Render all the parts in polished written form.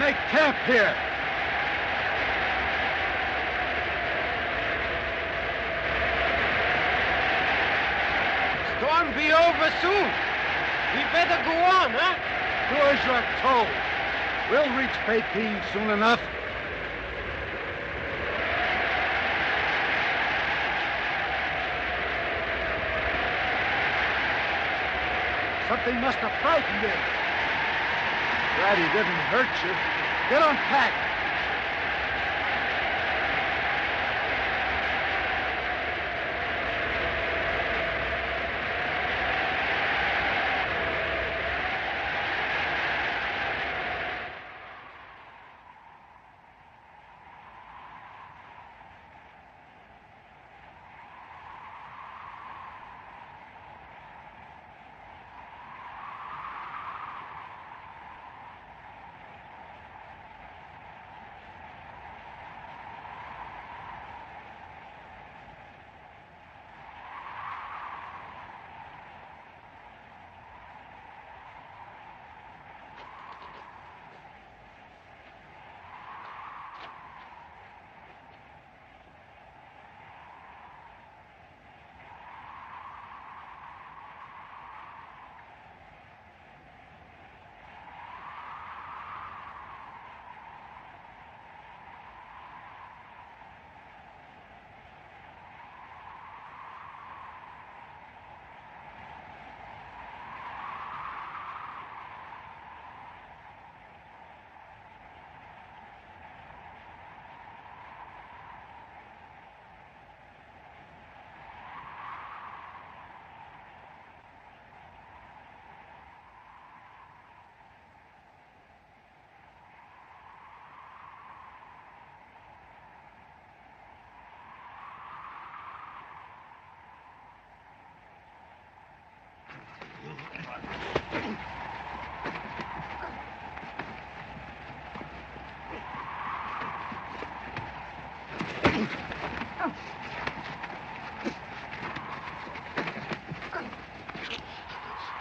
make camp here. Storm be over soon. We better go on, huh? Do as you're told. We'll reach Peking soon enough. Something must have frightened him. Glad he didn't hurt you. Get unpacked.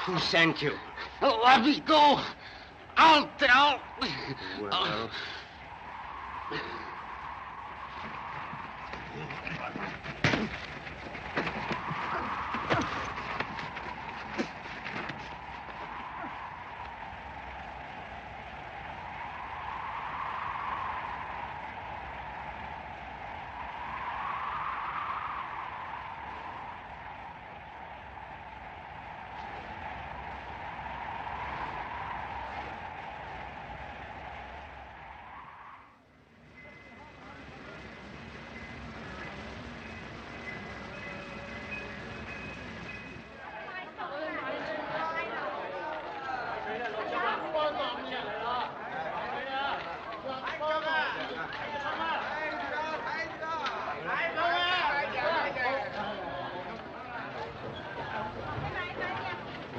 Who sent you? Let me go. I'll tell. Well.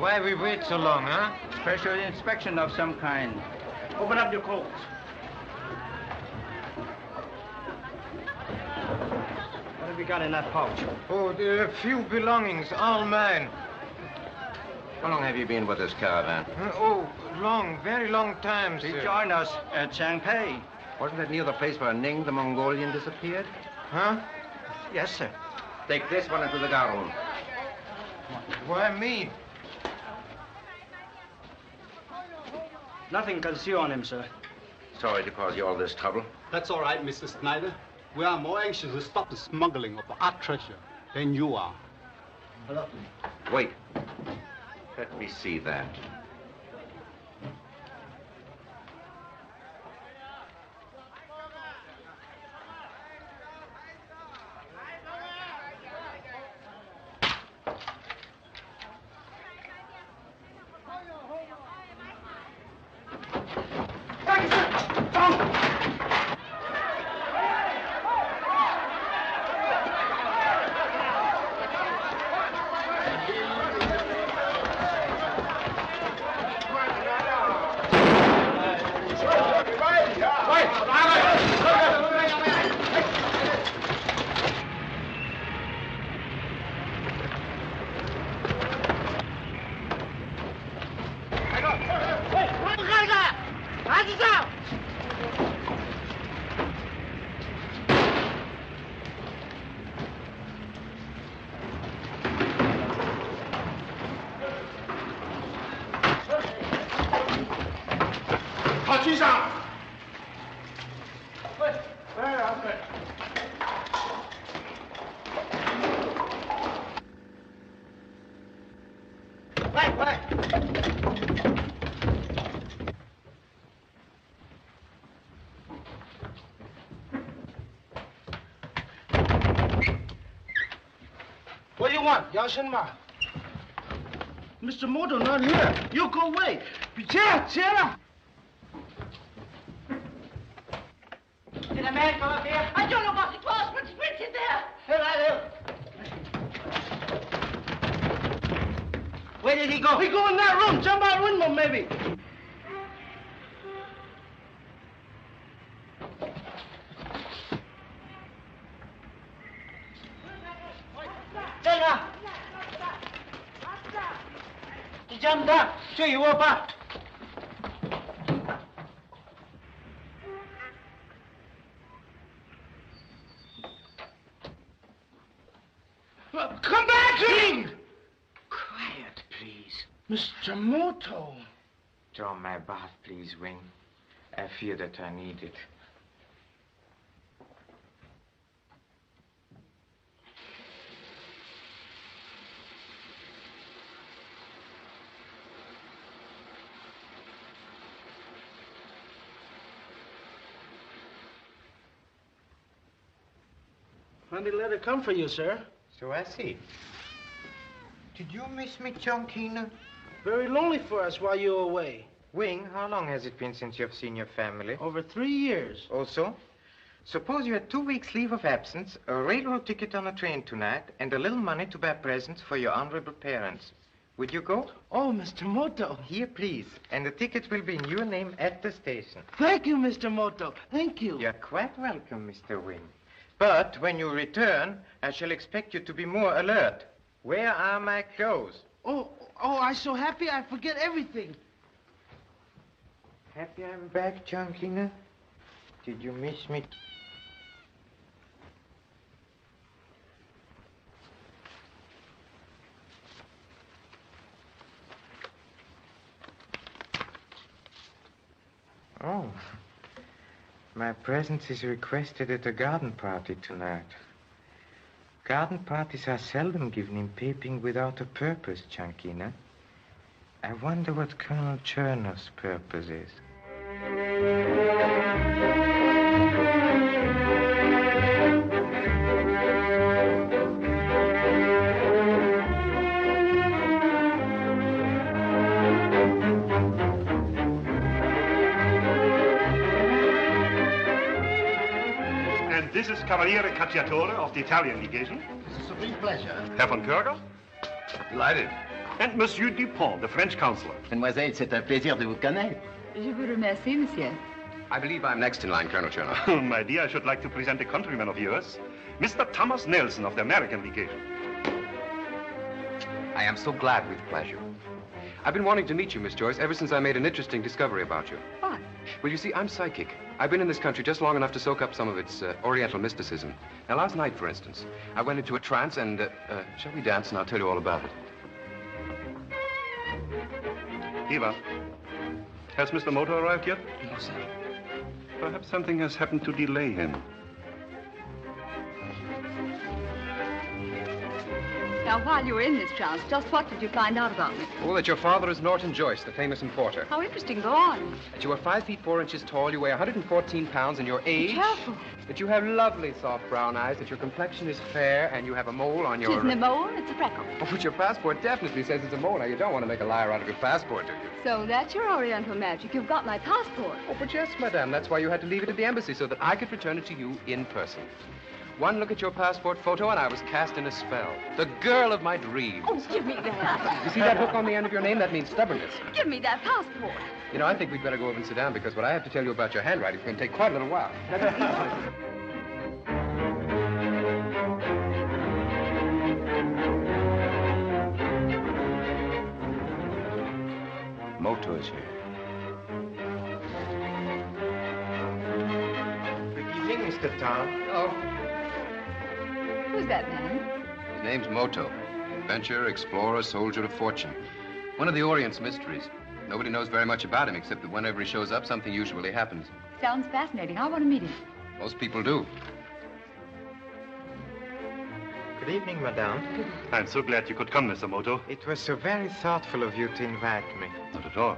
Why we wait so long, huh? Special inspection of some kind. Open up your coat. What have you got in that pouch? Oh, there are a few belongings, all mine. How long have you been with this caravan? Oh, long, very long time, He sir. joined us at Shanghai. Wasn't that near the place where Ning, the Mongolian, disappeared? Huh? Yes, sir. Take this one into the guard room. Why me? Nothing concealed on him, sir. Sorry to cause you all this trouble. That's all right, Mr. Schneider. We are more anxious to stop the smuggling of art treasure than you are. Hello. Wait. Let me see that. What do you want, Yashinma? Mr. Moto not here. You go away. Pereira! Did a man come up here? I don't know what it was, but it's Brincken there. Where did he go? He go in that room. Jump out window, maybe. Nedda! He jumped up. So you woke up. Come back, King! Quiet, please. Mr. Moto. Draw my bath, please, Wing. I fear that I need it. Funny letter come for you, sir. So I see. Did you miss me, Chung? Very lonely for us while you were away. Wing, how long has it been since you've seen your family? Over 3 years. Also, suppose you had 2 weeks' leave of absence, a railroad ticket on a train tonight, and a little money to buy presents for your honorable parents. Would you go? Oh, Mr. Moto. Here, please. And the ticket will be in your name at the station. Thank you, Mr. Moto. Thank you. You're quite welcome, Mr. Wing. But when you return, I shall expect you to be more alert. Where are my clothes? Oh, I'm so happy I forget everything. Happy I'm back, Chung? Did you miss me? Oh. My presence is requested at a garden party tonight. Garden parties are seldom given in Peeping without a purpose, Chung. I wonder what Colonel Tchernov's purpose is. This is Cavaliere Cacciatore of the Italian legation. It's a supreme pleasure. Herr von Koerger. Delighted. And Monsieur Dupont, the French counselor. Mademoiselle, c'est un plaisir de vous connaître. Je vous remercie, monsieur. I believe I'm next in line, Colonel Tchernov. My dear, I should like to present a countryman of yours, Mr. Thomas Nelson of the American legation. I am so glad with pleasure. I've been wanting to meet you, Miss Joyce, ever since I made an interesting discovery about you. What? Well, you see, I'm psychic. I've been in this country just long enough to soak up some of its Oriental mysticism. Now, last night, for instance, I went into a trance and, shall we dance and I'll tell you all about it. Eva, has Mr. Moto arrived yet? No, sir. Perhaps something has happened to delay him. Now, while you were in this trance, just what did you find out about me? Oh, that your father is Norton Joyce, the famous importer. How interesting. Go on. That you are 5 feet 4 inches tall, you weigh 114 pounds, and your age... Be careful. That you have lovely soft brown eyes, that your complexion is fair, and you have a mole on your... It isn't a mole, it's a freckle. Oh, but your passport definitely says it's a mole. Now, you don't want to make a liar out of your passport, do you? So that's your Oriental magic. You've got my passport. Oh, but yes, madame. That's why you had to leave it at the embassy, so that I could return it to you in person. One look at your passport photo, and I was cast in a spell. The girl of my dreams. Oh, give me that. You see that hook on the end of your name? That means stubbornness. Give me that passport. You know, I think we'd better go over and sit down, because what I have to tell you about your handwriting is going to take quite a little while. Moto is here. Good evening, Mr. Tom. Oh. Who's that man? His name's Moto. Adventurer, explorer, soldier of fortune. One of the Orient's mysteries. Nobody knows very much about him, except that whenever he shows up, something usually happens. Sounds fascinating. I want to meet him. Most people do. Good evening, madame. I'm so glad you could come, Mr. Moto. It was so very thoughtful of you to invite me. Not at all.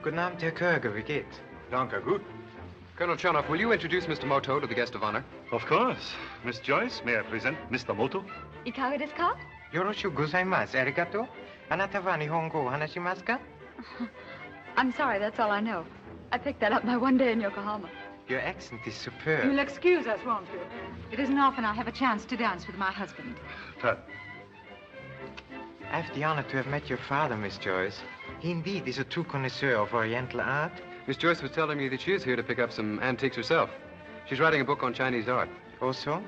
Guten Abend, Herr Koerger, wie geht's? Danke, gut. Colonel Tchernov, will you introduce Mr. Moto to the guest of honor? Of course. Miss Joyce, may I present Mr. Moto? Ikaga desu ka? Yoroshiku gozaimasu. Arigato. Anata wa nihongo o hanashimasu ka? I'm sorry, that's all I know. I picked that up my one day in Yokohama. Your accent is superb. You'll excuse us, won't you? It isn't often I have a chance to dance with my husband. Tat. I have the honor to have met your father, Miss Joyce. He indeed is a true connoisseur of Oriental art. Miss Joyce was telling me that she is here to pick up some antiques herself. She's writing a book on Chinese art. Also,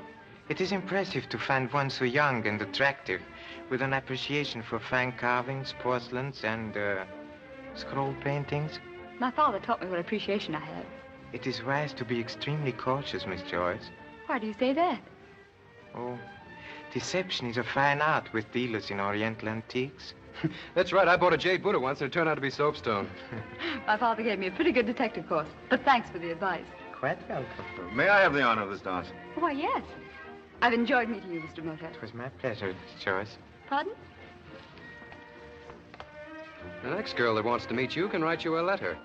it is impressive to find one so young and attractive, with an appreciation for fine carvings, porcelains, and scroll paintings. My father taught me what appreciation I have. It is wise to be extremely cautious, Miss Joyce. Why do you say that? Oh, deception is a fine art with dealers in Oriental antiques. That's right. I bought a jade Buddha once and it turned out to be soapstone. My father gave me a pretty good detective course, but thanks for the advice. Quite welcome. May I have the honor of this dance? Why, yes. I've enjoyed meeting you, Mr. Moto. It was my pleasure, Miss Joyce. Pardon? The next girl that wants to meet you can write you a letter.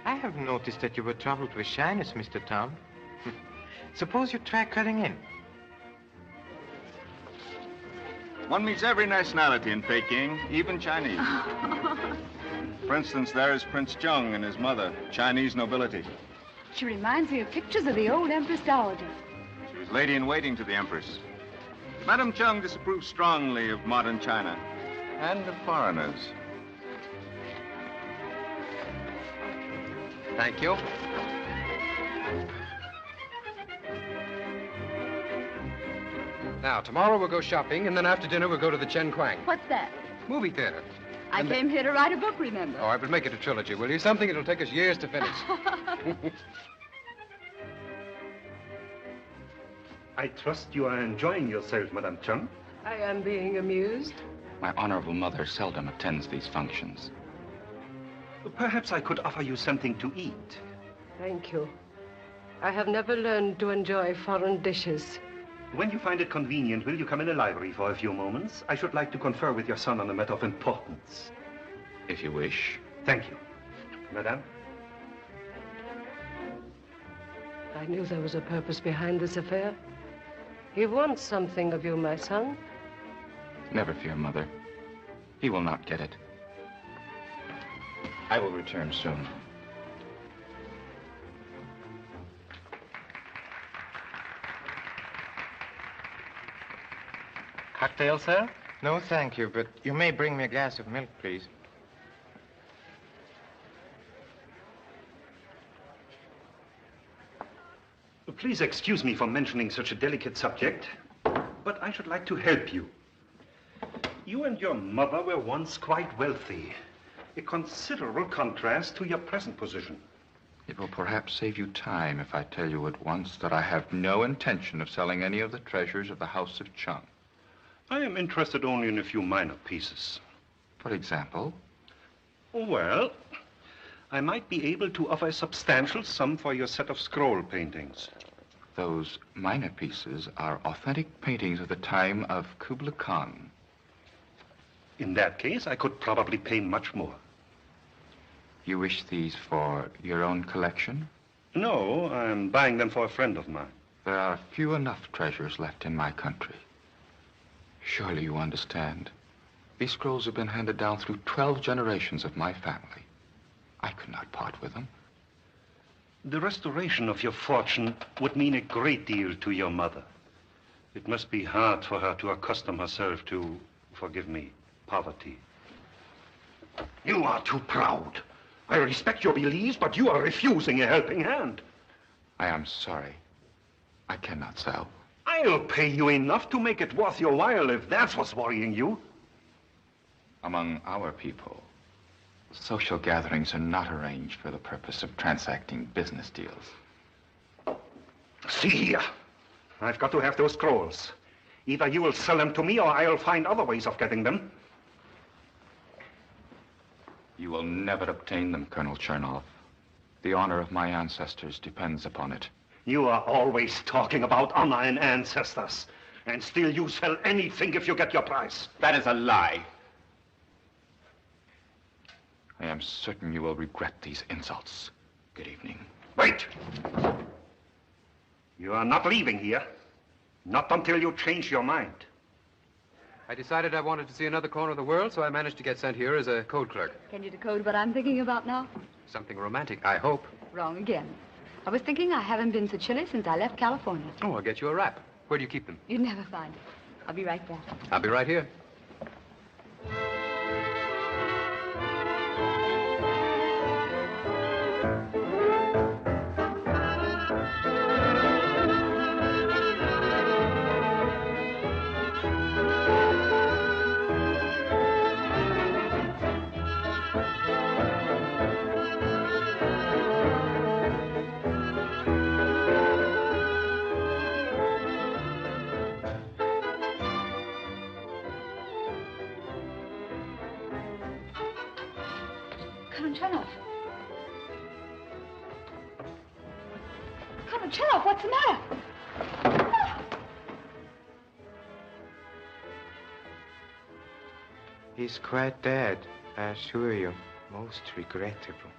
I have noticed that you were troubled with shyness, Mr. Tom. Suppose you try cutting in. One meets every nationality in Peking, even Chinese. For instance, there is Prince Chung and his mother, Chinese nobility. She reminds me of pictures of the old Empress Dowager. She was lady-in-waiting to the Empress. Madame Chung disapproves strongly of modern China and of foreigners. Thank you. Now, tomorrow we'll go shopping, and then after dinner we'll go to the Chen Kwang. What's that? Movie theater. I came here to write a book, remember? Oh, I would make it a trilogy, will you? Something that'll take us years to finish. I trust you are enjoying yourself, Madame Chung. I am being amused. My honorable mother seldom attends these functions. Perhaps I could offer you something to eat. Thank you. I have never learned to enjoy foreign dishes. When you find it convenient, will you come in the library for a few moments? I should like to confer with your son on a matter of importance. If you wish. Thank you. Madame? I knew there was a purpose behind this affair. He wants something of you, my son. Never fear, Mother. He will not get it. I will return soon. Cocktail, sir? No, thank you, but you may bring me a glass of milk, please. Please excuse me for mentioning such a delicate subject, but I should like to help you. You and your mother were once quite wealthy. A considerable contrast to your present position. It will perhaps save you time if I tell you at once that I have no intention of selling any of the treasures of the House of Chung. I am interested only in a few minor pieces. For example? Well, I might be able to offer a substantial sum for your set of scroll paintings. Those minor pieces are authentic paintings of the time of Kublai Khan. In that case, I could probably pay much more. You wish these for your own collection? No, I'm buying them for a friend of mine. There are few enough treasures left in my country. Surely you understand. These scrolls have been handed down through 12 generations of my family. I could not part with them. The restoration of your fortune would mean a great deal to your mother. It must be hard for her to accustom herself to, forgive me, poverty. You are too proud. I respect your beliefs, but you are refusing a helping hand. I am sorry. I cannot sell. I'll pay you enough to make it worth your while if that's what's worrying you. Among our people, social gatherings are not arranged for the purpose of transacting business deals. See here. I've got to have those scrolls. Either you will sell them to me or I'll find other ways of getting them. You will never obtain them, Colonel Tchernov. The honor of my ancestors depends upon it. You are always talking about honor and ancestors. And still you sell anything if you get your price. That is a lie. I am certain you will regret these insults. Good evening. Wait! You are not leaving here. Not until you change your mind. I decided I wanted to see another corner of the world, so I managed to get sent here as a code clerk. Can you decode what I'm thinking about now? Something romantic, I hope. Wrong again. I was thinking I haven't been to Chile since I left California. Oh, I'll get you a wrap. Where do you keep them? You'd never find it. I'll be right back. I'll be right here. Tchernov. Tchernov, what's the matter? He's quite dead, I assure you. Most regrettable.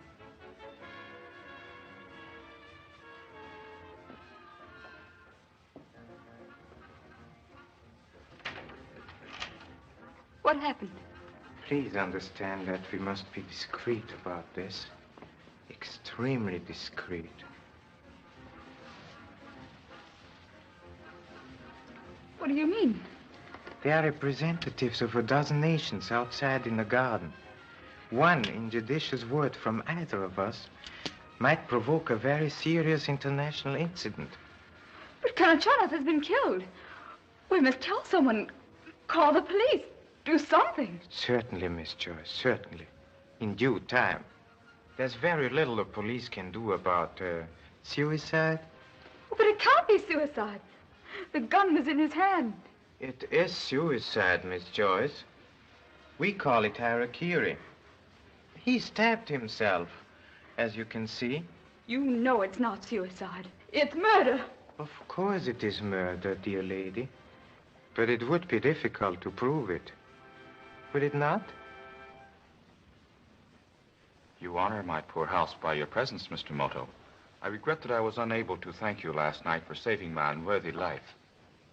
What happened? Please understand that we must be discreet about this. Extremely discreet. What do you mean? They are representatives of a dozen nations outside in the garden. One injudicious word from either of us might provoke a very serious international incident. But Colonel Tchernov has been killed. We must tell someone. Call the police. Do something. Certainly, Miss Joyce, certainly. In due time. There's very little the police can do about suicide. Oh, but it can't be suicide. The gun was in his hand. It is suicide, Miss Joyce. We call it harakiri. He stabbed himself, as you can see. You know it's not suicide. It's murder. Of course it is murder, dear lady. But it would be difficult to prove it. Would it not? You honor my poor house by your presence, Mr. Moto. I regret that I was unable to thank you last night for saving my unworthy life.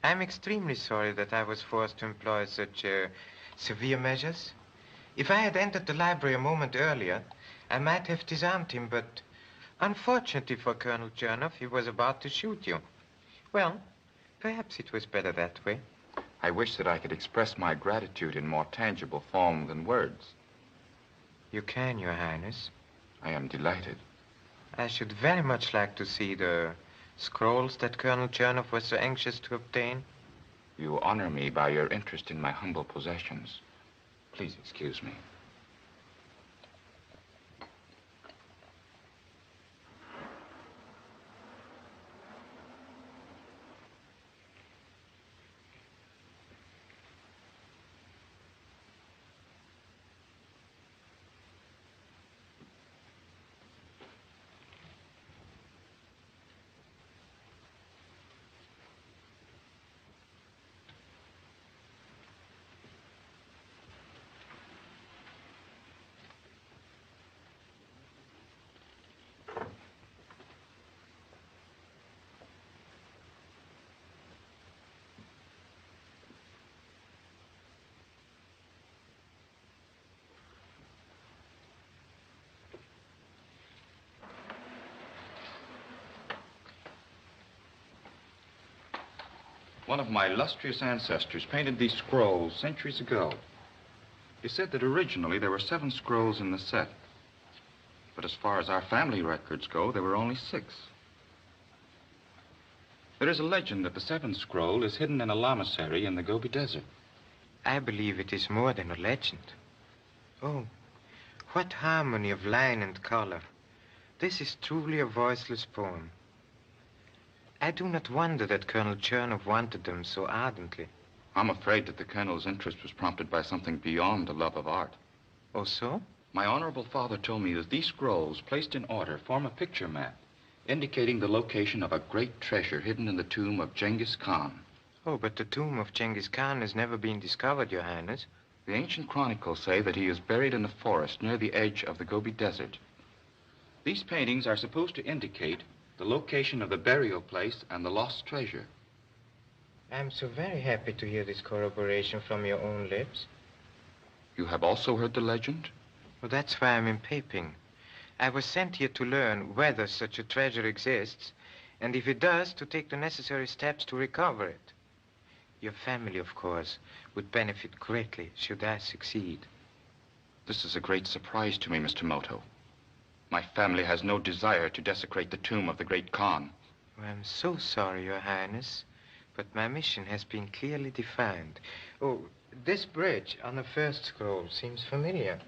I'm extremely sorry that I was forced to employ such severe measures. If I had entered the library a moment earlier, I might have disarmed him, but unfortunately for Colonel Tchernov, he was about to shoot you. Well, perhaps it was better that way. I wish that I could express my gratitude in more tangible form than words. You can, Your Highness. I am delighted. I should very much like to see the scrolls that Colonel Tchernov was so anxious to obtain. You honor me by your interest in my humble possessions. Please excuse me. One of my illustrious ancestors painted these scrolls centuries ago. He said that originally there were 7 scrolls in the set. But as far as our family records go, there were only 6. There is a legend that the 7th scroll is hidden in a lamasery in the Gobi Desert. I believe it is more than a legend. Oh, what harmony of line and color. This is truly a voiceless poem. I do not wonder that Colonel Tchernov wanted them so ardently. I'm afraid that the Colonel's interest was prompted by something beyond the love of art. Oh, so? My honorable father told me that these scrolls, placed in order, form a picture map, indicating the location of a great treasure hidden in the tomb of Genghis Khan. Oh, but the tomb of Genghis Khan has never been discovered, Your Highness. The ancient chronicles say that he is buried in a forest near the edge of the Gobi Desert. These paintings are supposed to indicate the location of the burial place and the lost treasure. I'm so very happy to hear this corroboration from your own lips. You have also heard the legend? Well, that's why I'm in Peiping. I was sent here to learn whether such a treasure exists, and if it does, to take the necessary steps to recover it. Your family, of course, would benefit greatly should I succeed. This is a great surprise to me, Mr. Moto. My family has no desire to desecrate the tomb of the great Khan. Oh, I'm so sorry, Your Highness, but my mission has been clearly defined. Oh, this bridge on the first scroll seems familiar.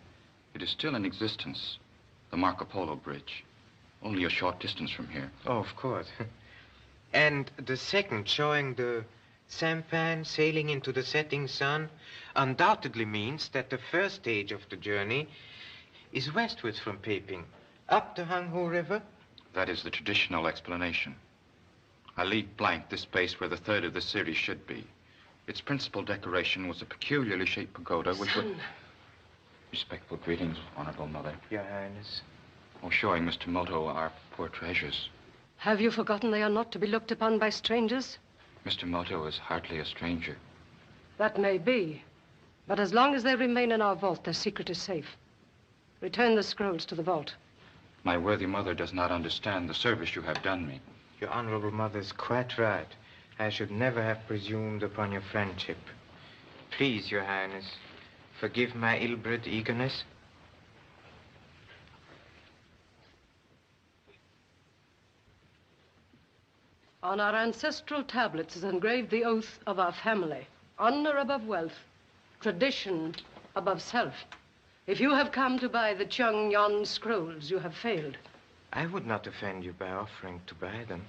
It is still in existence, the Marco Polo Bridge, only a short distance from here. Oh, of course. And the second, showing the sampan sailing into the setting sun, undoubtedly means that the first stage of the journey is westwards from Peiping, up the Hanghu River. That is the traditional explanation. I leave blank this space where the third of the series should be. Its principal decoration was a peculiarly shaped pagoda which would... Respectful greetings, Honorable Mother. Your Highness. Oh, showing Mr. Moto our poor treasures. Have you forgotten they are not to be looked upon by strangers? Mr. Moto is hardly a stranger. That may be. But as long as they remain in our vault, their secret is safe. Return the scrolls to the vault. My worthy mother does not understand the service you have done me. Your Honorable Mother is quite right. I should never have presumed upon your friendship. Please, Your Highness, forgive my ill-bred eagerness. On our ancestral tablets is engraved the oath of our family. Honor above wealth, tradition above self. If you have come to buy the Chung Yon scrolls, you have failed. I would not offend you by offering to buy them.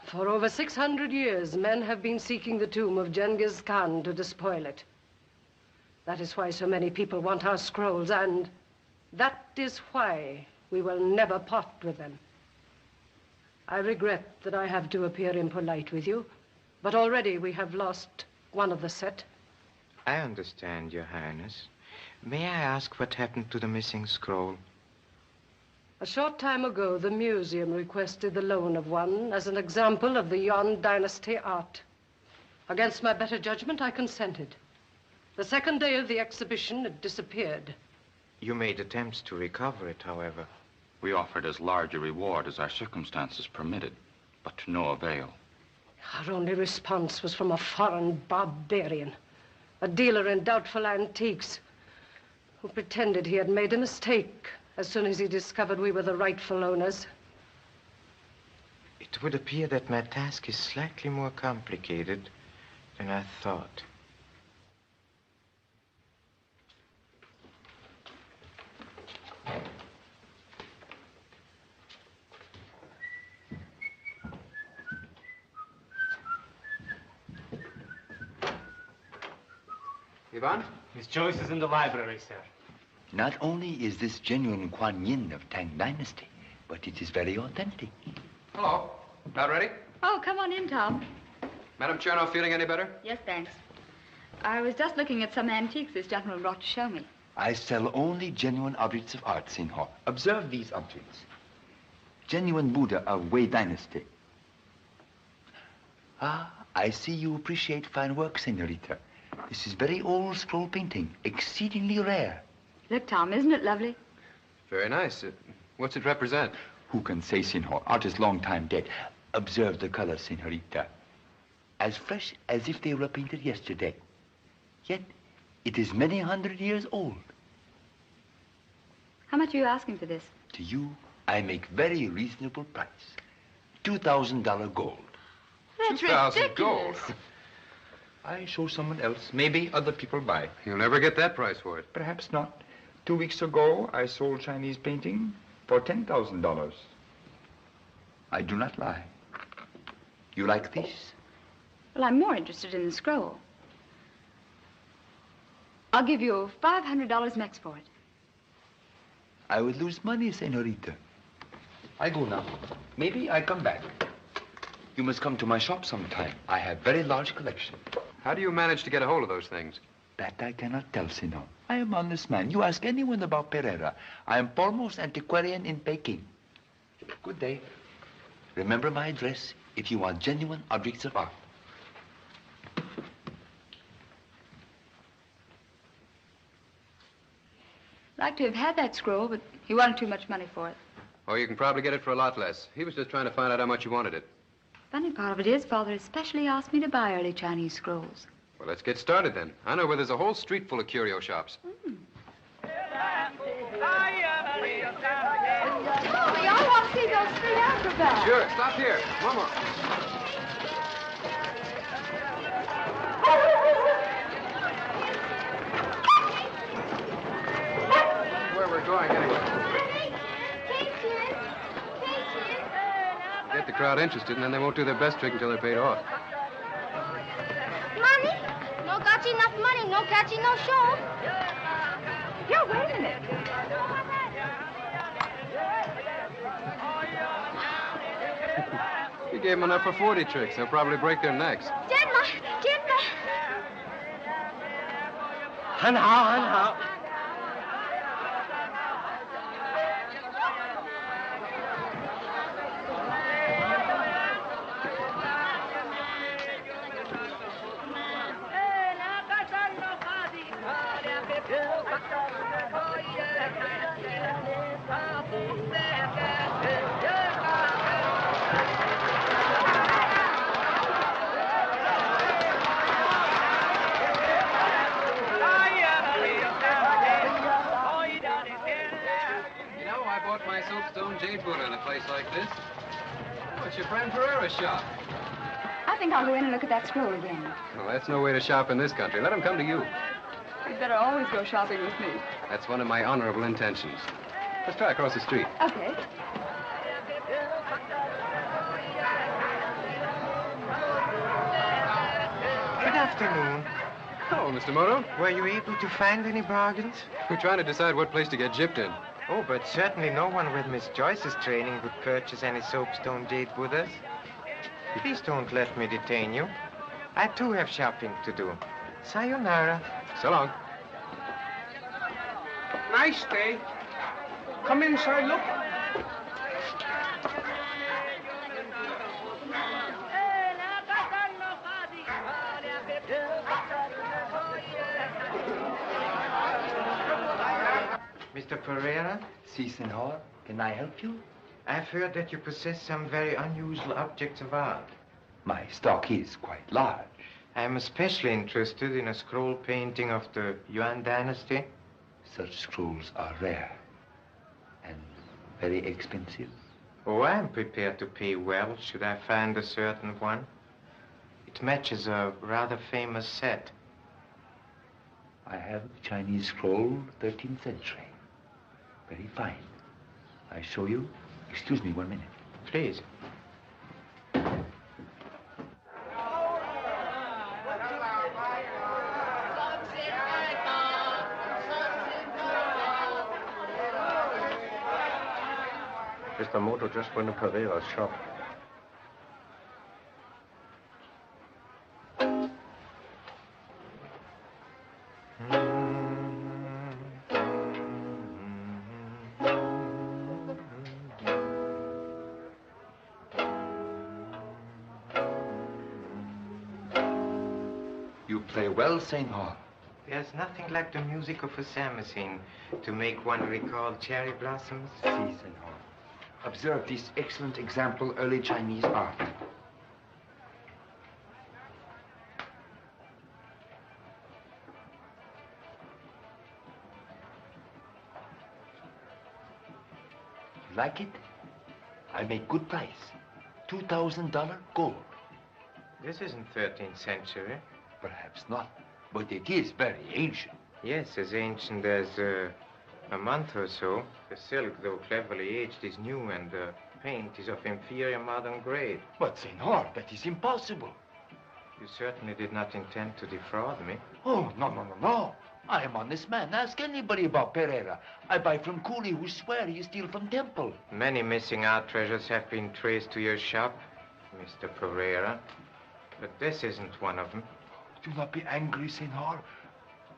For over 600 years, men have been seeking the tomb of Genghis Khan to despoil it. That is why so many people want our scrolls, and that is why we will never part with them. I regret that I have to appear impolite with you, but already we have lost one of the set. I understand, Your Highness. May I ask what happened to the missing scroll? A short time ago, the museum requested the loan of one as an example of the Yuan dynasty art. Against my better judgment, I consented. The second day of the exhibition, it disappeared. You made attempts to recover it, however. We offered as large a reward as our circumstances permitted, but to no avail. Our only response was from a foreign barbarian, a dealer in doubtful antiques, who pretended he had made a mistake as soon as he discovered we were the rightful owners. It would appear that my task is slightly more complicated than I thought. Ivan? Miss Joyce is in the library, sir. Not only is this genuine Kuan Yin of Tang Dynasty, but it is very authentic. Hello. About ready? Oh, come on in, Tom. Madam Tchernov feeling any better? Yes, thanks. I was just looking at some antiques this gentleman brought to show me. I sell only genuine objects of art, Senhor. Observe these objects. Genuine Buddha of Wei Dynasty. Ah, I see you appreciate fine work, Senorita. This is very old scroll painting, exceedingly rare. Look, Tom, isn't it lovely? Very nice. What's it represent? Who can say, Senor? Art is long time dead. Observe the colors, Senorita. As fresh as if they were painted yesterday. Yet, it is many hundred years old. How much are you asking for this? To you, I make very reasonable price. $2,000 gold. That's 2,000 ridiculous. gold. I show someone else. Maybe other people buy. You'll never get that price for it. Perhaps not. 2 weeks ago, I sold Chinese painting for $10,000. I do not lie. You like this? Well, I'm more interested in the scroll. I'll give you $500 max for it. I would lose money, Senorita. I go now. Maybe I come back. You must come to my shop sometime. I have very large collection. How do you manage to get a hold of those things? That I cannot tell, Senor. I am honest man. You ask anyone about Pereira. I am foremost antiquarian in Peking. Good day. Remember my address if you want genuine objects of art. I'd like to have had that scroll, but he wanted too much money for it. Oh, you can probably get it for a lot less. He was just trying to find out how much you wanted it. Funny part of it is, Father especially asked me to buy early Chinese scrolls. Well, let's get started then. I know where there's a whole street full of curio shops. Oh, y'all want to see those street acrobats? Sure, stop here. One more. Where we're going anyway. Get the crowd interested, and then they won't do their best trick until they're paid off. Money? No got you enough money. No catch you no show. Yeah, wait a minute. You gave them enough for 40 tricks. They'll probably break their necks. 很好，很好。In a place like this. Oh, it's your friend Pereira's shop. I think I'll go in and look at that scroll again. Well, that's no way to shop in this country. Let him come to you. You'd better always go shopping with me. That's one of my honorable intentions. Let's try across the street. Okay. Good afternoon. Oh, Mr. Moto. Were you able to find any bargains? We're trying to decide what place to get gypped in. Oh, but certainly no one with Miss Joyce's training would purchase any soapstone jade Buddhas. Please don't let me detain you. I too have shopping to do. Sayonara. So long. Nice day. Come inside, look. Mr. Pereira? Si, senor. Can I help you? I've heard that you possess some very unusual objects of art. My stock is quite large. I'm especially interested in a scroll painting of the Yuan dynasty. Such scrolls are rare and very expensive. Oh, I'm prepared to pay well should I find a certain one. It matches a rather famous set. I have a Chinese scroll, 13th century. Very fine. I show you. Excuse me 1 minute. Please. Mr. Moto just went to Pereira's shop. You play well, Senor. There's nothing like the music of a samisen to make one recall cherry blossoms. Si, Senor. Observe this excellent example early Chinese art. You like it? I make good price. $2,000 gold. This isn't 13th century. Perhaps not, but it is very ancient. Yes, as ancient as a month or so. The silk, though cleverly aged, is new, and the paint is of inferior modern grade. But, Senor, that is impossible. You certainly did not intend to defraud me. Oh, no, no, no, no. I am honest man. Ask anybody about Pereira. I buy from coolie who swear he steal from temple. Many missing art treasures have been traced to your shop, Mr. Pereira. But this isn't one of them. Do not be angry, Senor.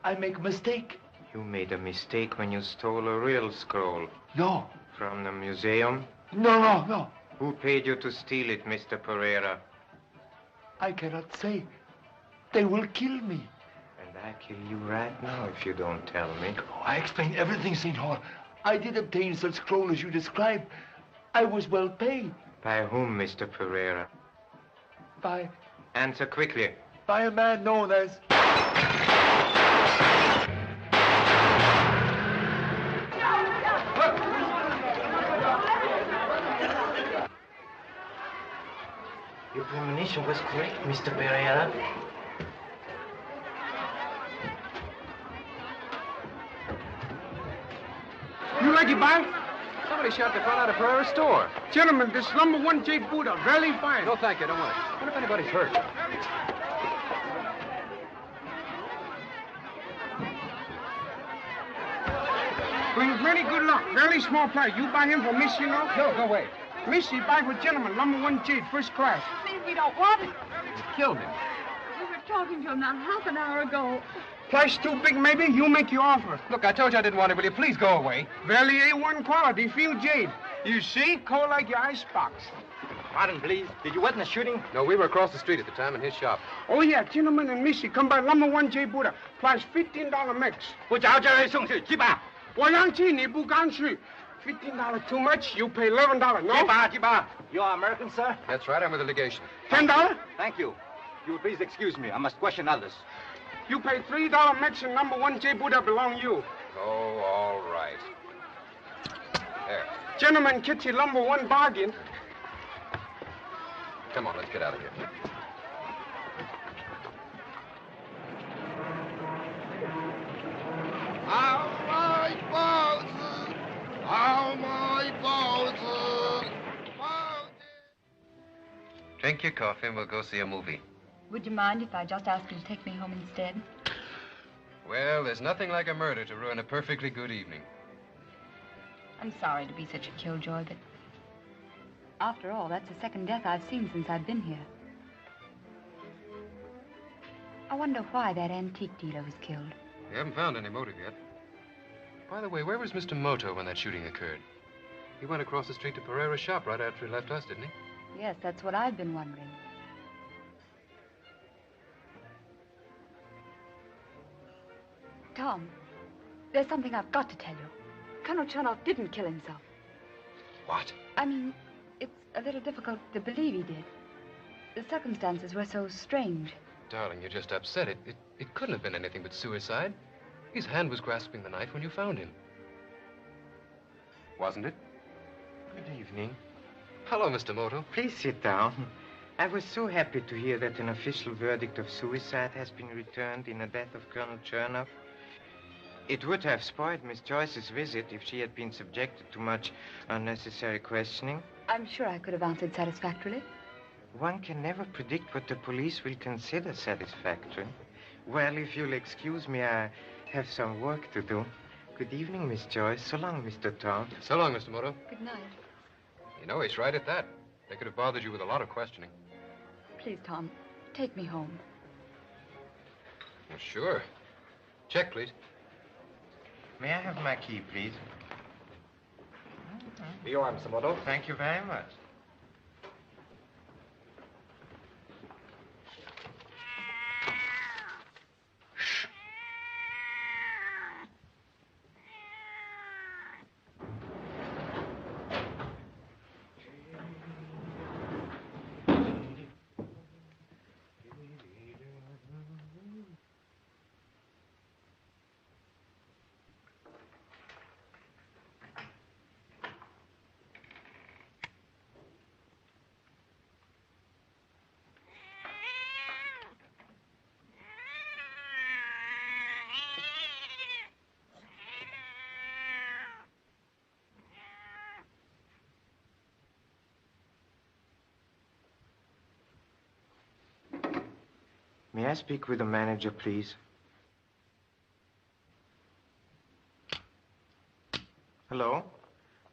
I make a mistake. You made a mistake when you stole a real scroll. No. From the museum? No. Who paid you to steal it, Mr. Pereira? I cannot say. They will kill me. And I kill you right now if you don't tell me. Oh, I explain everything, Senor. I did obtain such scroll as you described. I was well paid. By whom, Mr. Pereira? By... Answer quickly. By a man known as... Your premonition was correct, Mr. Pereira. You like it, Bob? Somebody shot the front out of Pereira's store. Gentlemen, this number 1 J Buddha, very fine. No, thank you. I don't want it. I wonder if anybody's hurt. Brings very good luck. Very small price. You buy him for Miss, you know? No, go away. Missy, buy for gentlemen. Number 1 Jade, first class. Please, we don't want it. You killed him. We were talking to him not half an hour ago. Price too big, maybe? You make your offer. Look, I told you I didn't want it. Will you please go away? Very A1 quality, field jade. You see? Cold like your icebox. Pardon, please. Did you witness shooting? No, we were across the street at the time in his shop. Oh, yeah, gentlemen and Missy, come by number 1 J Buddha. Price $15 mix. 不找这人送去几把？我让去，你不敢去。$15 too much, you pay $11, no? 几把。You are American, sir? That's right, I'm with the legation. $10? Thank you. You will please excuse me. I must question others. You pay $3 mix and number 1 J Buddha belong you. Oh, all right. There. Gentlemen, get your number 1 bargain. Come on, let's get out of here. Drink your coffee and we'll go see a movie. Would you mind if I just asked you to take me home instead? Well, there's nothing like a murder to ruin a perfectly good evening. I'm sorry to be such a killjoy, but after all, that's the second death I've seen since I've been here. I wonder why that antique dealer was killed. We haven't found any motive yet. By the way, where was Mr. Moto when that shooting occurred? He went across the street to Pereira's shop right after he left us, didn't he? Yes, that's what I've been wondering. Tom, there's something I've got to tell you. Colonel Tchernov didn't kill himself. What? I mean, it's a little difficult to believe he did. The circumstances were so strange. Darling, you're just upset. It couldn't have been anything but suicide. His hand was grasping the knife when you found him. Wasn't it? Good evening. Hello, Mr. Moto. Please sit down. I was so happy to hear that an official verdict of suicide has been returned in the death of Colonel Tchernov. It would have spoiled Miss Joyce's visit if she had been subjected to much unnecessary questioning. I'm sure I could have answered satisfactorily. One can never predict what the police will consider satisfactory. Well, if you'll excuse me, I have some work to do. Good evening, Miss Joyce. So long, Mr. Tom. So long, Mr. Moto. Good night. You know, he's right at that. They could have bothered you with a lot of questioning. Please, Tom, take me home. Well, sure. Check, please. May I have my key, please? Here you are, Mr. Moto. Thank you very much. May I speak with the manager, please?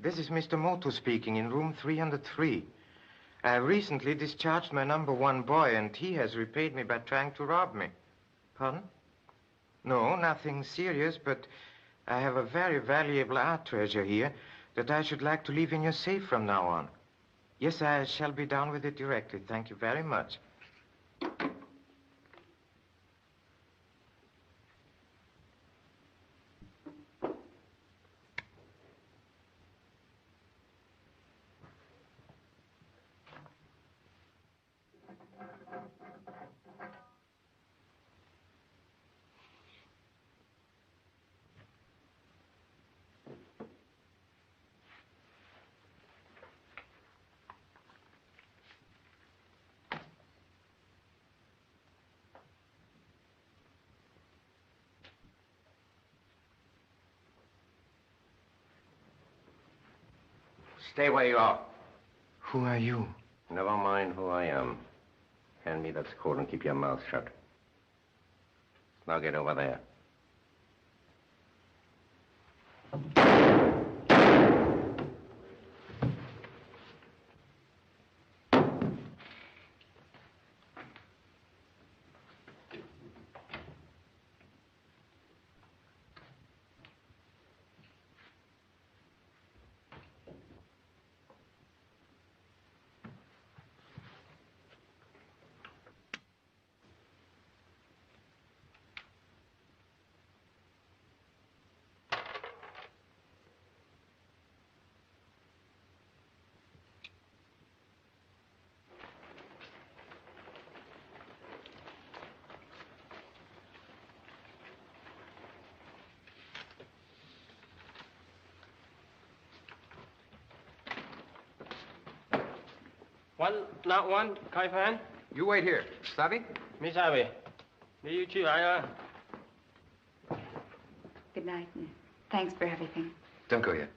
This is Mr. Moto speaking in room 303. I have recently discharged my #1 boy, and he has repaid me by trying to rob me. Pardon? No, nothing serious, but I have a very valuable art treasure here that I should like to leave in your safe from now on. Yes, I shall be down with it directly. Thank you very much. Stay where you are. Who are you? Never mind who I am. Hand me that scroll and keep your mouth shut. Now get over there. Not one, Kai Fan? You wait here. Savvy? Me savvy. You too, Good night, and thanks for everything. Don't go yet.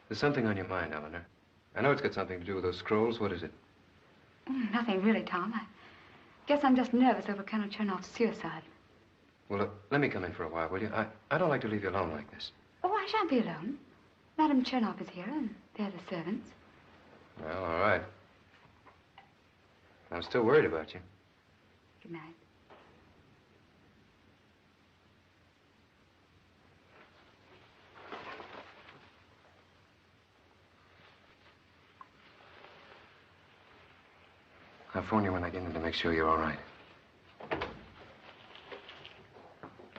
There's something on your mind, Eleanor. I know it's got something to do with those scrolls. What is it? Nothing really, Tom. I guess I'm just nervous over Colonel Tchernov's suicide. Well, look, let me come in for a while, will you? I don't like to leave you alone like this. Oh, I shan't be alone. Madame Tchernov is here, and they're the servants. Well, all right. I'm still worried about you. Good night. I'll phone you when I get in to make sure you're all right. Good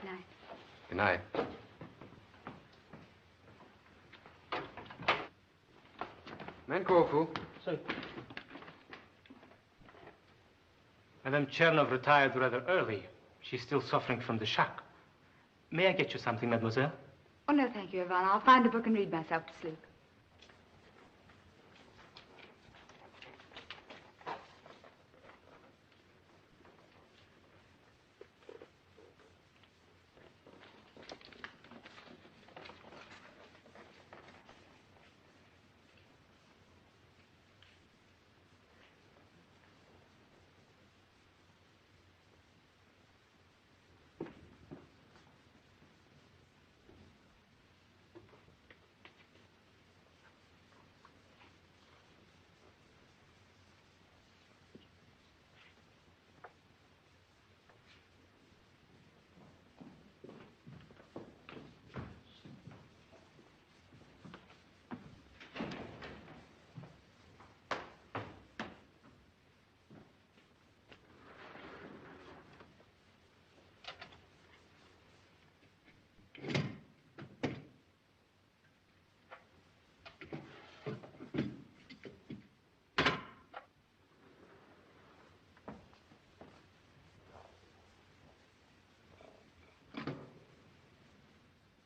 night. Good night. Man Kofu. So, Madame Tchernov retired rather early. She's still suffering from the shock. May I get you something, mademoiselle? Oh, no, thank you, Yvonne. I'll find a book and read myself to sleep.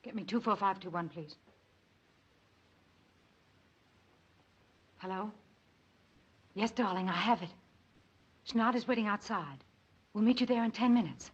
Get me 24521, please. Hello? Yes, darling, I have it. Schneider's waiting outside. We'll meet you there in 10 minutes.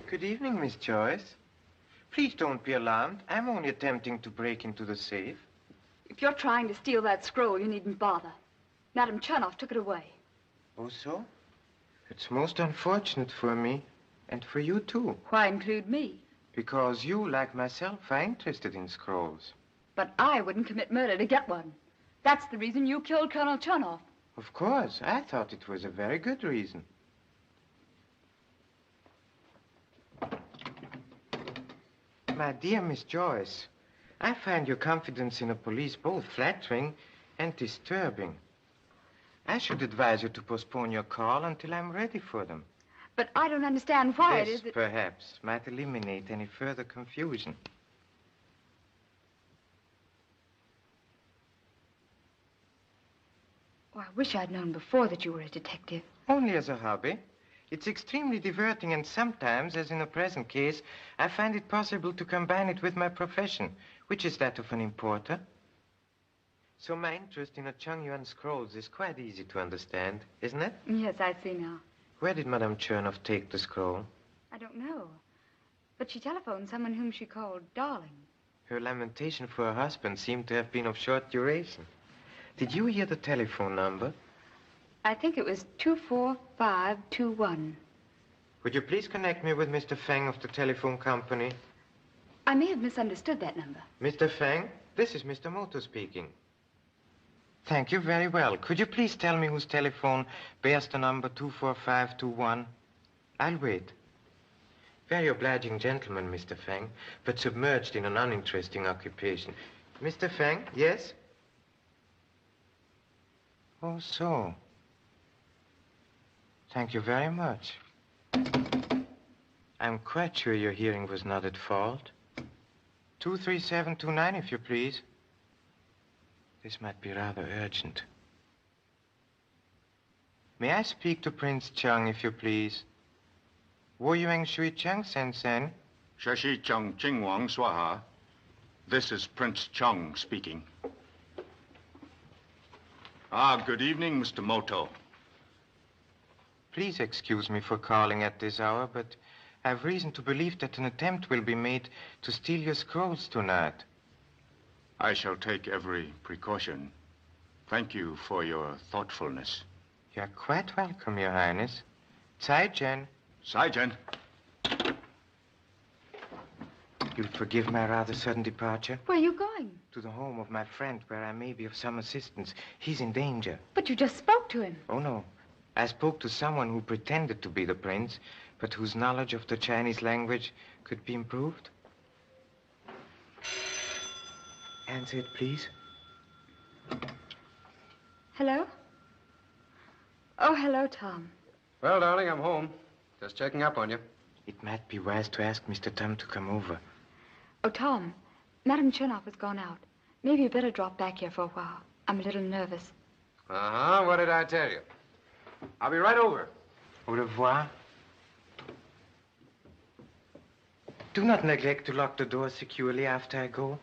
Good evening, Miss Joyce. Please don't be alarmed. I'm only attempting to break into the safe. If you're trying to steal that scroll, you needn't bother. Madame Tchernov took it away. Oh, so? It's most unfortunate for me, and for you, too. Why include me? Because you, like myself, are interested in scrolls. But I wouldn't commit murder to get one. That's the reason you killed Colonel Tchernov. Of course. I thought it was a very good reason. My dear Miss Joyce, I find your confidence in the police both flattering and disturbing. I should advise you to postpone your call until I'm ready for them. But I don't understand why This, it is that... perhaps, might eliminate any further confusion. Oh, I wish I'd known before that you were a detective. Only as a hobby. It's extremely diverting, and sometimes, as in the present case, I find it possible to combine it with my profession, which is that of an importer. So my interest in the Chung Yuan scrolls is quite easy to understand, isn't it? Yes, I see now. Where did Madame Tchernov take the scroll? I don't know. But she telephoned someone whom she called darling. Her lamentation for her husband seemed to have been of short duration. Did you hear the telephone number? I think it was 24521. Would you please connect me with Mr. Feng of the telephone company? I may have misunderstood that number. Mr. Feng, this is Mr. Moto speaking. Thank you very well. Could you please tell me whose telephone bears the number 24521? I'll wait. Very obliging gentleman, Mr. Feng, but submerged in an uninteresting occupation. Mr. Feng, yes? Oh, so. Thank you very much. I'm quite sure your hearing was not at fault. 23729, if you please. This might be rather urgent. May I speak to Prince Chung, if you please? Wo Yuang Shui Chung, Sen-sen? Shashi Chung Jingwang Swaha. This is Prince Chung speaking. Ah, good evening, Mr. Moto. Please excuse me for calling at this hour, but I've reason to believe that an attempt will be made to steal your scrolls tonight. I shall take every precaution. Thank you for your thoughtfulness. You're quite welcome, Your Highness. Jayne. Jayne. You'll forgive my rather sudden departure? Where are you going? To the home of my friend, where I may be of some assistance. He's in danger. But you just spoke to him. Oh, no. I spoke to someone who pretended to be the prince, but whose knowledge of the Chinese language could be improved. Answer it, please. Hello? Oh, hello, Tom. Well, darling, I'm home. Just checking up on you. It might be wise to ask Mr. Tom to come over. Oh, Tom, Madame Tchernov has gone out. Maybe you better drop back here for a while. I'm a little nervous. Uh-huh. What did I tell you? I'll be right over. Au revoir. Do not neglect to lock the door securely after I go.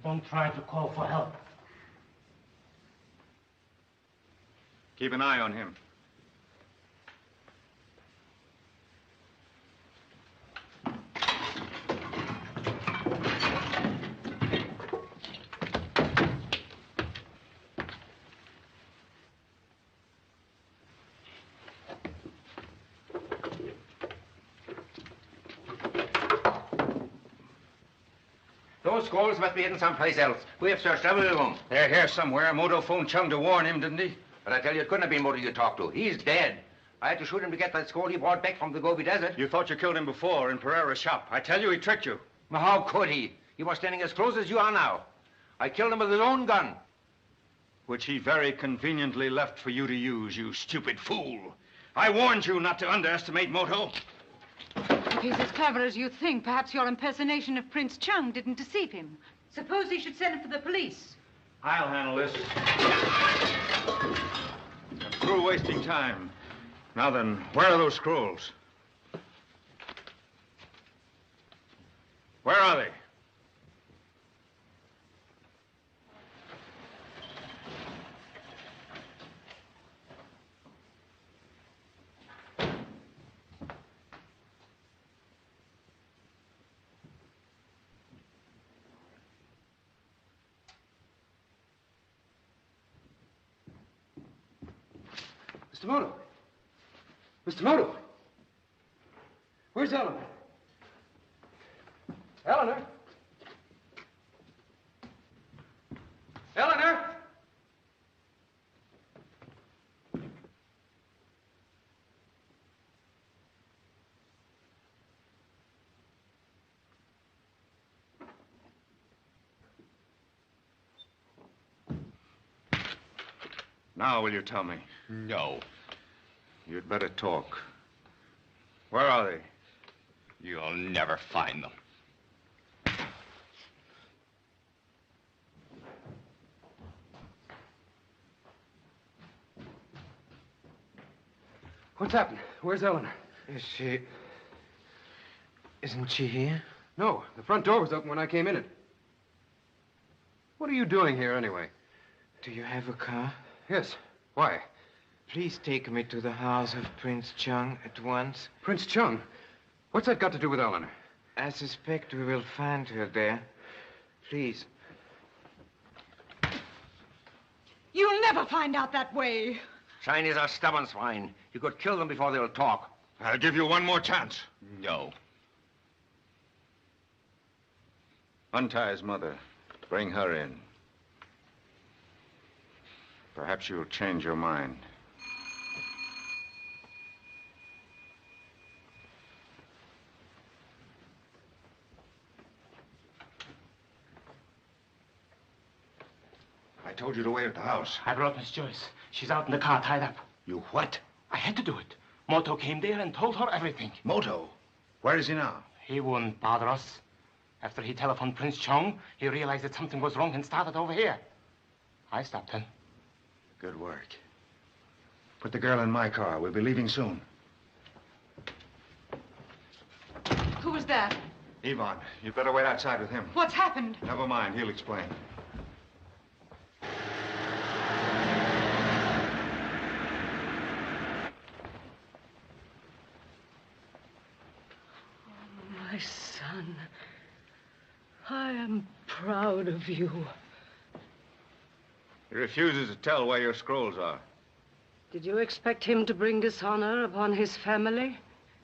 Don't try to call for help. Keep an eye on him. Those scrolls must be hidden someplace else. We have searched every room. They're here somewhere. Moto phoned Chung to warn him, didn't he? But I tell you, it couldn't have been Moto you talked to. He's dead. I had to shoot him to get that scroll he brought back from the Gobi Desert. You thought you killed him before in Pereira's shop. I tell you, he tricked you. Well, how could he? He was standing as close as you are now. I killed him with his own gun. Which he very conveniently left for you to use, you stupid fool. I warned you not to underestimate Moto. If he's as clever as you think, perhaps your impersonation of Prince Chung didn't deceive him. Suppose he should send him for the police. I'll handle this. I'm through wasting time. Now then, where are those scrolls? Where are they? Mr. Moto. Mr. Moto. Where's Eleanor? Eleanor? Eleanor? Now, will you tell me? No. You'd better talk. Where are they? You'll never find them. What's happened? Where's Eleanor? Isn't she here? No, the front door was open when I came in it. What are you doing here, anyway? Do you have a car? Yes. Why? Please take me to the house of Prince Chung at once. Prince Chung? What's that got to do with Eleanor? I suspect we will find her there. Please. You'll never find out that way. Chinese are stubborn swine. You could kill them before they'll talk. I'll give you one more chance. No. Untie his mother. Bring her in. Perhaps you'll change your mind. I told you to wait at the house. I brought Miss Joyce. She's out in the car, tied up. You what? I had to do it. Moto came there and told her everything. Moto? Where is he now? He wouldn't bother us. After he telephoned Prince Chung, he realized that something was wrong and started over here. I stopped him. Good work. Put the girl in my car. We'll be leaving soon. Who was that? Ivan, you'd better wait outside with him. What's happened? Never mind. He'll explain. My son, I am proud of you. He refuses to tell where your scrolls are. Did you expect him to bring dishonor upon his family?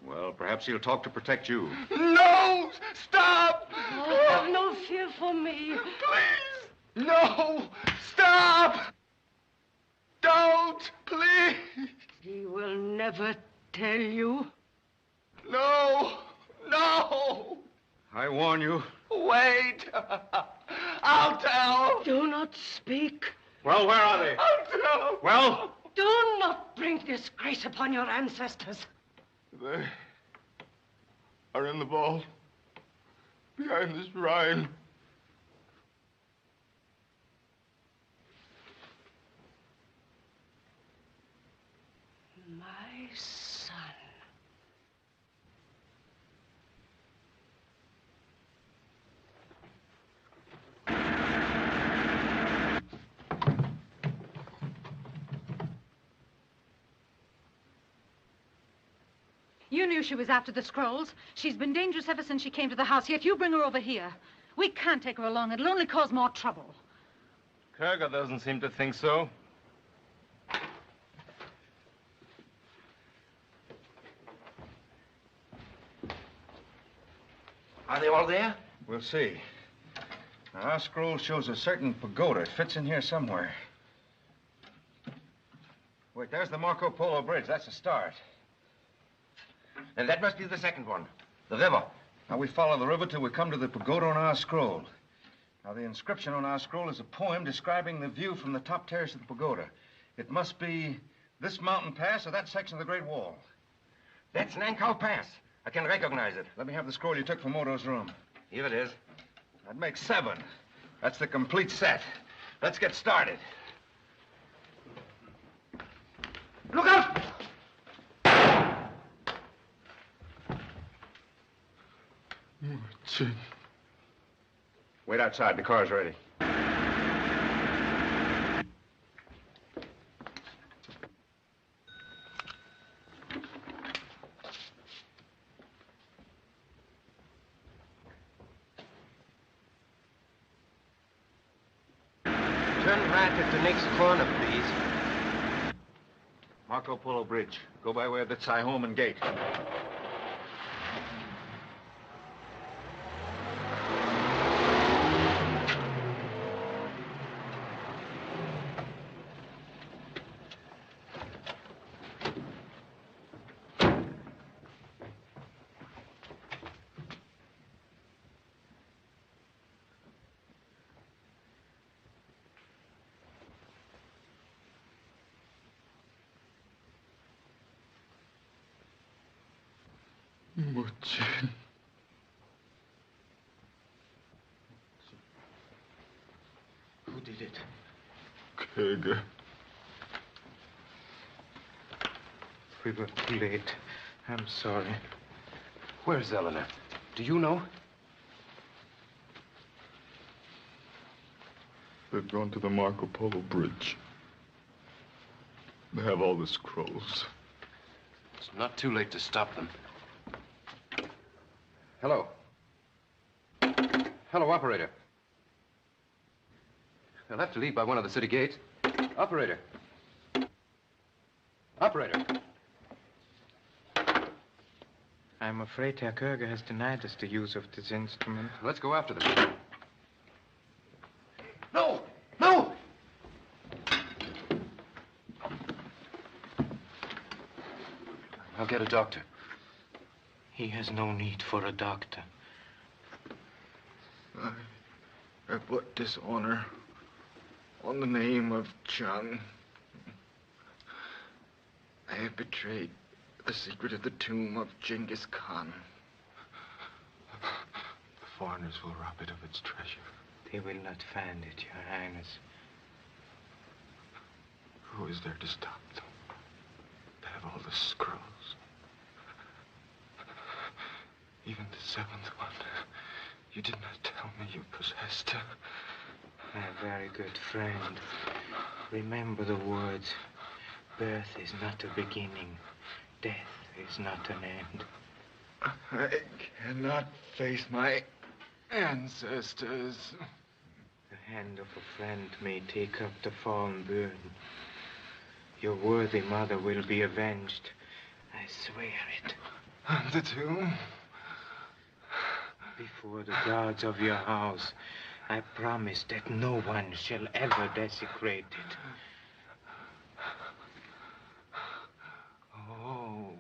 Well, perhaps he'll talk to protect you. No! Stop! Oh, have no fear for me. Please! No! Stop! Don't! Please! He will never tell you. No! No! I warn you. Wait! I'll tell! Do not speak. Well, where are they? I'll tell! Well? Do not bring disgrace upon your ancestors. They are in the vault behind this shrine. My son. You knew she was after the scrolls. She's been dangerous ever since she came to the house, yet you bring her over here. We can't take her along. It'll only cause more trouble. Koerger doesn't seem to think so. Are they all there? We'll see. Now, our scroll shows a certain pagoda. It fits in here somewhere. Wait, there's the Marco Polo Bridge. That's a start. And that must be the second one. The river. Now, we follow the river till we come to the pagoda on our scroll. Now, the inscription on our scroll is a poem describing the view from the top terrace of the pagoda. It must be this mountain pass or that section of the Great Wall. That's Nankow Pass. I can recognize it. Let me have the scroll you took from Moto's room. Here it is. That makes 7. That's the complete set. Let's get started. Look out! Wait outside. The car's ready. Turn right at the next corner, please. Marco Polo Bridge. Go by way of the Tsaihomen Gate. Who did it? Koerger. We were too late. I'm sorry. Where's Eleanor? Do you know? They've gone to the Marco Polo Bridge. They have all the scrolls. It's not too late to stop them. Hello. Hello, operator. They'll have to leave by one of the city gates. Operator. Operator. I'm afraid Herr Koerger has denied us the use of this instrument. Let's go after them. No! No! I'll get a doctor. He has no need for a doctor. I put dishonor on the name of Chung. I have betrayed the secret of the tomb of Genghis Khan. The foreigners will rob it of its treasure. They will not find it, Your Highness. Who is there to stop them? They have all the scrolls. Even the seventh one. You did not tell me you possessed her. My very good friend, remember the words. Birth is not a beginning. Death is not an end. I cannot face my ancestors. The hand of a friend may take up the fallen burden. Your worthy mother will be avenged. I swear it. And the tomb? Before the guards of your house, I promise that no one shall ever desecrate it. Oh,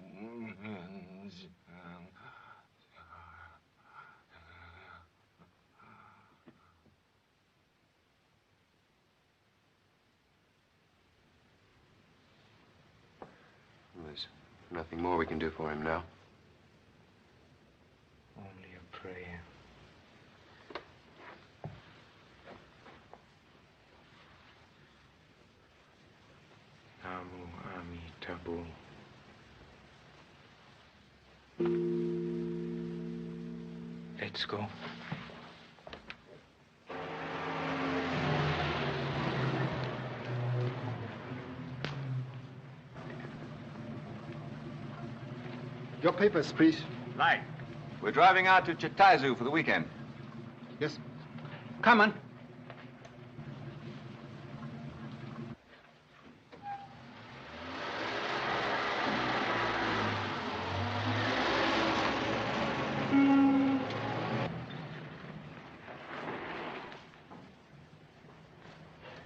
There's nothing more we can do for him now. Only a prayer. Namu Ami Tabu. Let's go. Your papers, please. Right. We're driving out to Chitaizu for the weekend. Yes. Come on.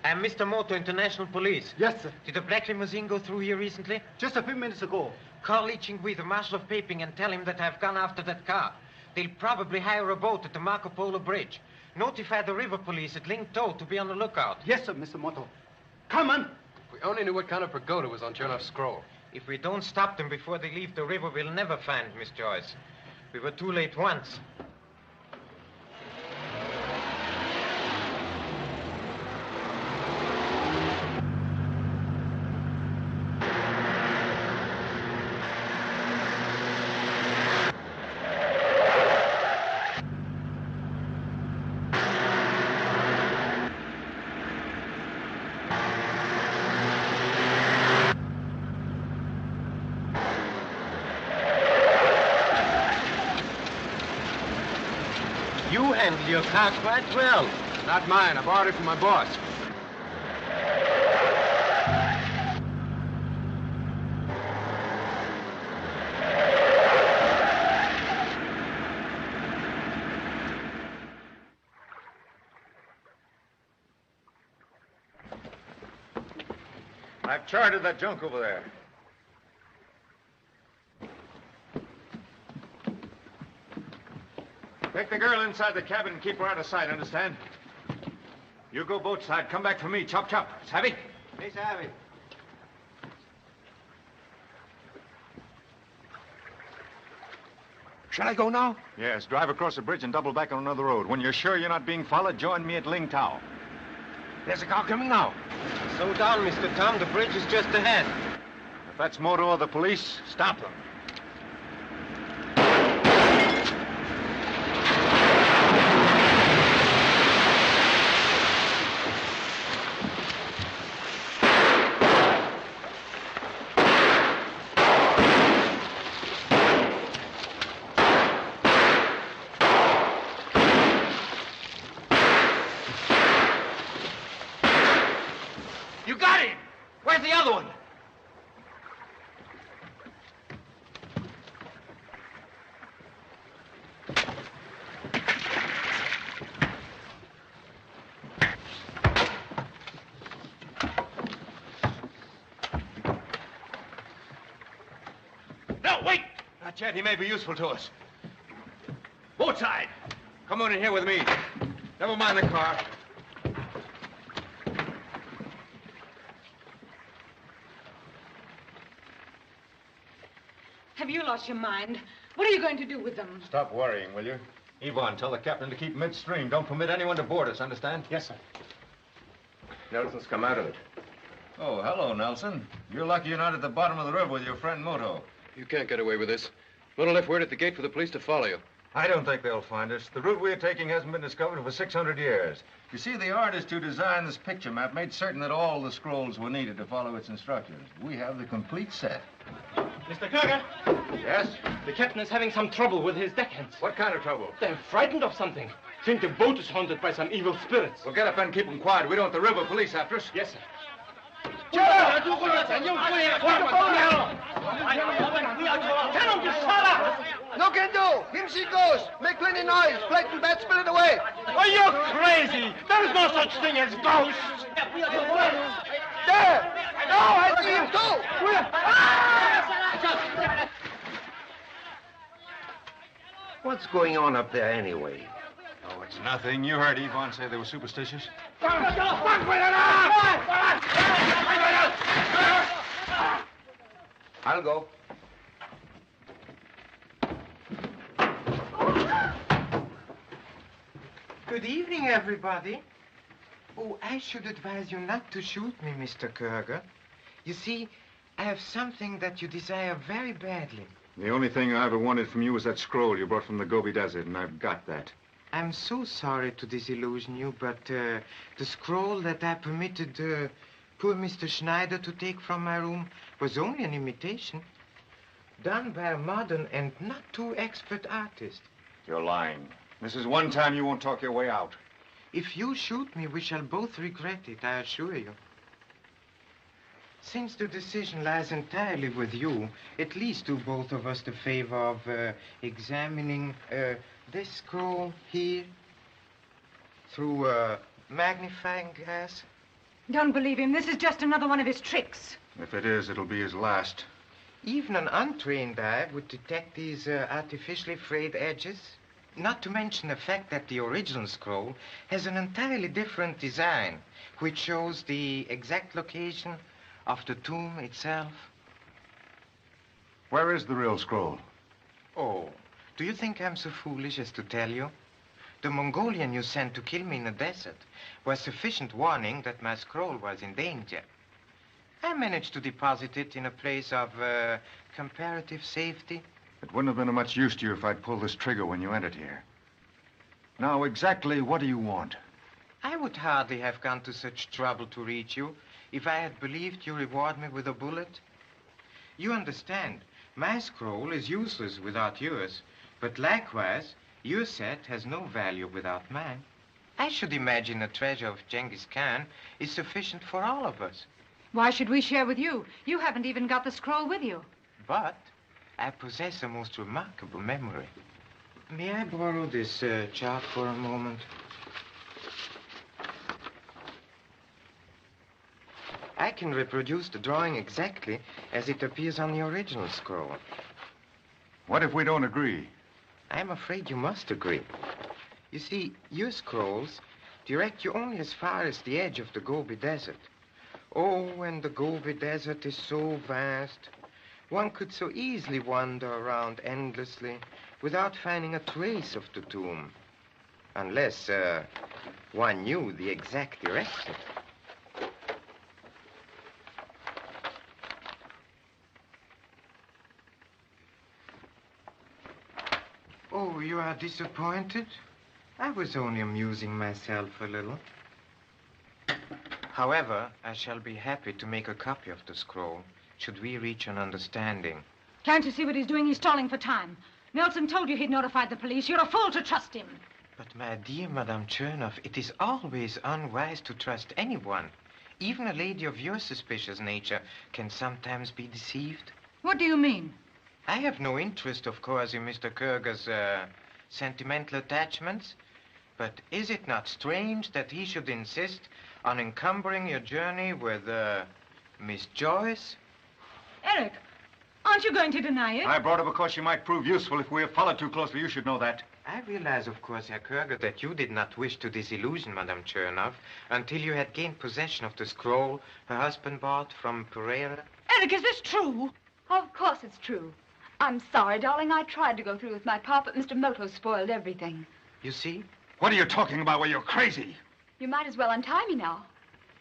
I'm Mr. Moto, International Police. Yes, sir. Did the black limousine go through here recently? Just a few minutes ago. Call Li Chingui, the Marshal of Peiping, and tell him that I've gone after that car. They'll probably hire a boat at the Marco Polo Bridge. Notify the river police at Ling To to be on the lookout. Yes, sir, Mr. Moto. Come on. If we only knew what kind of pagoda was on Tchernov's scroll. If we don't stop them before they leave the river, we'll never find Miss Joyce. We were too late once. Handle your car quite well. Not mine. I borrowed it from my boss. I've charted that junk over there. Take the girl inside the cabin and keep her out of sight, understand? You go boat side. Come back for me. Chop, chop. Savvy? Hey, Savvy. Shall I go now? Yes, drive across the bridge and double back on another road. When you're sure you're not being followed, join me at Ling Tao. There's a car coming now. Slow down, Mr. Tom. The bridge is just ahead. If that's Moto or the police, stop them. You got him! Where's the other one? No, wait! Not yet. He may be useful to us. Boat side. Come on in here with me. Never mind the car. Have you lost your mind? What are you going to do with them? Stop worrying, will you? Yvonne, tell the captain to keep midstream. Don't permit anyone to board us, understand? Yes, sir. Nelson's come out of it. Oh, hello, Nelson. You're lucky you're not at the bottom of the river with your friend Moto. You can't get away with this. Moto left word at the gate for the police to follow you. I don't think they'll find us. The route we're taking hasn't been discovered for 600 years. You see, the artist who designed this picture map made certain that all the scrolls were needed to follow its instructions. We have the complete set. Mr. Koerger? Yes? The captain is having some trouble with his deckhands. What kind of trouble? They're frightened of something. Think the boat is haunted by some evil spirits. Well, get up and keep them quiet. We don't want the river police after us. Yes, sir. No can do. Here she goes. Make plenty noise. Frighten bad spirit away. Are you crazy? There is no such thing as ghosts. There. No, I see him too. What's going on up there anyway? Oh, it's nothing. You heard Yvonne say they were superstitious. I'll go. Good evening, everybody. Oh, I should advise you not to shoot me, Mr. Koerger. You see, I have something that you desire very badly. The only thing I ever wanted from you was that scroll you brought from the Gobi Desert, and I've got that. I'm so sorry to disillusion you, but the scroll that I permitted poor Mr. Schneider to take from my room was only an imitation, done by a modern and not too expert artist. You're lying. This is one time you won't talk your way out. If you shoot me, we shall both regret it, I assure you. Since the decision lies entirely with you, at least do both of us the favor of examining this scroll here through a magnifying glass. Don't believe him. This is just another one of his tricks. If it is, it'll be his last. Even an untrained eye would detect these artificially frayed edges. Not to mention the fact that the original scroll has an entirely different design, which shows the exact location of the tomb itself. Where is the real scroll? Oh, do you think I'm so foolish as to tell you? The Mongolian you sent to kill me in the desert was sufficient warning that my scroll was in danger. I managed to deposit it in a place of comparative safety. It wouldn't have been of much use to you if I'd pulled this trigger when you entered here. Now, exactly what do you want? I would hardly have gone to such trouble to reach you if I had believed you reward me with a bullet. You understand, my scroll is useless without yours, but likewise, your set has no value without mine. I should imagine the treasure of Genghis Khan is sufficient for all of us. Why should we share with you? You haven't even got the scroll with you. But I possess a most remarkable memory. May I borrow this chart for a moment? I can reproduce the drawing exactly as it appears on the original scroll. What if we don't agree? I'm afraid you must agree. You see, your scrolls direct you only as far as the edge of the Gobi Desert. Oh, and the Gobi Desert is so vast. One could so easily wander around endlessly without finding a trace of the tomb. Unless, one knew the exact direction. Oh, you are disappointed? I was only amusing myself a little. However, I shall be happy to make a copy of the scroll, should we reach an understanding. Can't you see what he's doing? He's stalling for time. Nelson told you he'd notified the police. You're a fool to trust him. But, my dear Madame Tchernov, it is always unwise to trust anyone. Even a lady of your suspicious nature can sometimes be deceived. What do you mean? I have no interest, of course, in Mr. Koerger's, sentimental attachments. But is it not strange that he should insist on encumbering your journey with, Miss Joyce? Eric, aren't you going to deny it? I brought her because she might prove useful if we have followed too closely. You should know that. I realize, of course, Herr Koerger, that you did not wish to disillusion Madame Tchernov until you had gained possession of the scroll her husband bought from Pereira. Eric, is this true? Of course it's true. I'm sorry, darling. I tried to go through with my part, but Mr. Moto spoiled everything. You see? What are you talking about? Well, you're crazy. You might as well untie me now.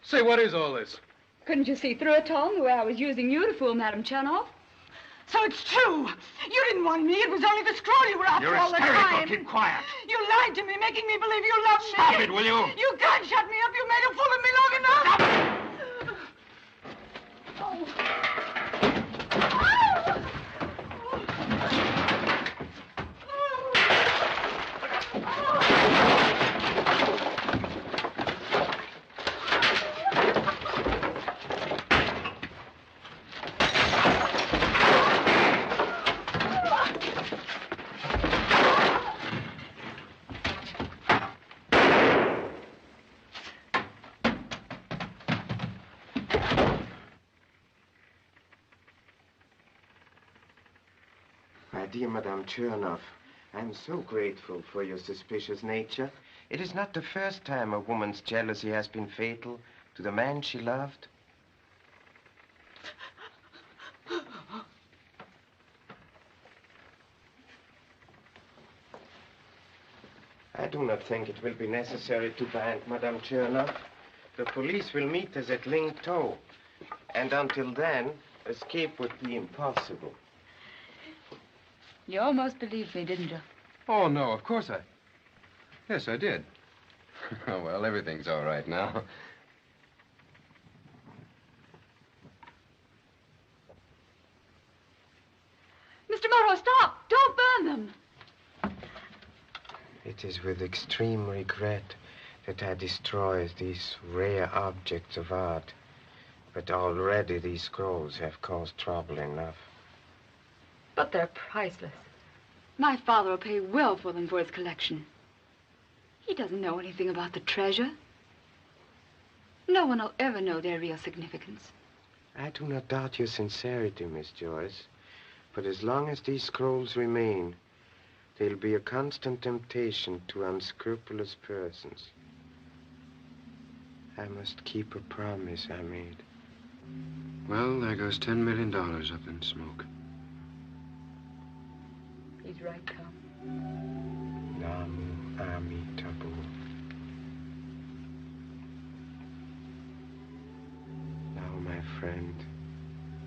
Say, what is all this? Couldn't you see through it, Tom, the way I was using you to fool Madame Tchernov? So it's true. You didn't want me. It was only the scroll you were after You're all the hysterical. time. Keep quiet. You lied to me, making me believe you loved me. Stop it, will you? You can't shut me up. You made a fool of me long enough. Stop Dear Madame Tchernov, I'm so grateful for your suspicious nature. It is not the first time a woman's jealousy has been fatal to the man she loved. I do not think it will be necessary to bind Madame Tchernov. The police will meet us at Ling To, and until then, escape would be impossible. You almost believed me, didn't you? Oh, no, of course I... Yes, I did. Oh, well, everything's all right now. Mr. Moto, stop! Don't burn them! It is with extreme regret that I destroy these rare objects of art. But already these scrolls have caused trouble enough. But they're priceless. My father will pay well for them for his collection. He doesn't know anything about the treasure. No one will ever know their real significance. I do not doubt your sincerity, Miss Joyce. But as long as these scrolls remain, they'll be a constant temptation to unscrupulous persons. I must keep a promise I made. Well, there goes $10 million up in smoke. He's right, Tom. Namu Amitabu. Now my friend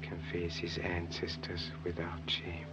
can face his ancestors without shame.